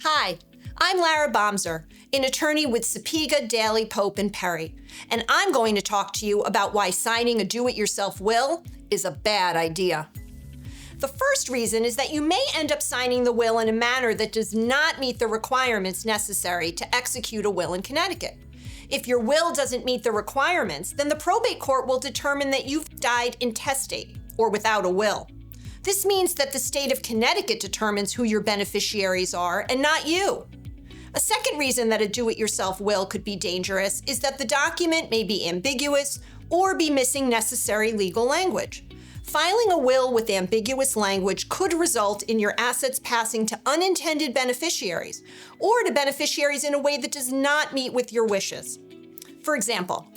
Hi, I'm Lara Bomser, an attorney with Sapega, Daly, Pope & Perry, and I'm going to talk to you about why signing a do-it-yourself will is a bad idea. The first reason is that you may end up signing the will in a manner that does not meet the requirements necessary to execute a will in Connecticut. If your will doesn't meet the requirements, then the probate court will determine that you've died intestate or without a will. This means that the state of Connecticut determines who your beneficiaries are and not you. A second reason that a do-it-yourself will could be dangerous is that the document may be ambiguous or be missing necessary legal language. Filing a will with ambiguous language could result in your assets passing to unintended beneficiaries or to beneficiaries in a way that does not meet with your wishes. For example,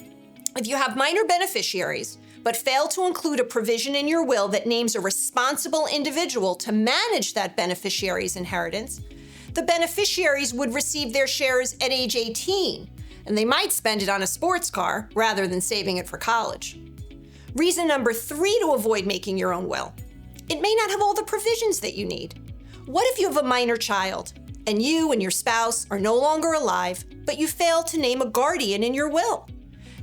if you have minor beneficiaries but fail to include a provision in your will that names a responsible individual to manage that beneficiary's inheritance, the beneficiaries would receive their shares at age 18, and they might spend it on a sports car rather than saving it for college. Reason number 3 to avoid making your own will: it may not have all the provisions that you need. What if you have a minor child, and you and your spouse are no longer alive, but you fail to name a guardian in your will?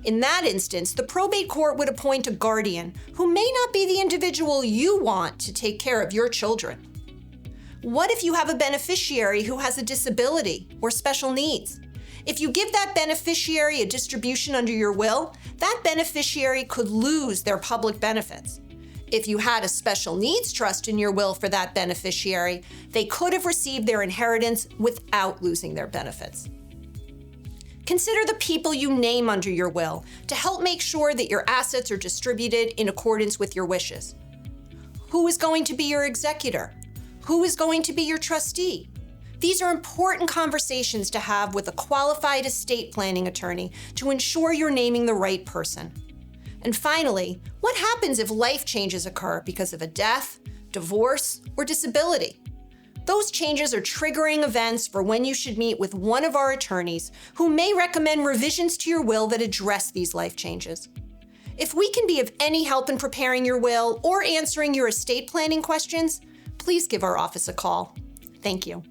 In that instance, the probate court would appoint a guardian who may not be the individual you want to take care of your children. What if you have a beneficiary who has a disability or special needs? If you give that beneficiary a distribution under your will, that beneficiary could lose their public benefits. If you had a special needs trust in your will for that beneficiary, they could have received their inheritance without losing their benefits. Consider the people you name under your will to help make sure that your assets are distributed in accordance with your wishes. Who is going to be your executor? Who is going to be your trustee? These are important conversations to have with a qualified estate planning attorney to ensure you're naming the right person. And finally, what happens if life changes occur because of a death, divorce, or disability? Those changes are triggering events for when you should meet with one of our attorneys who may recommend revisions to your will that address these life changes. If we can be of any help in preparing your will or answering your estate planning questions, please give our office a call. Thank you.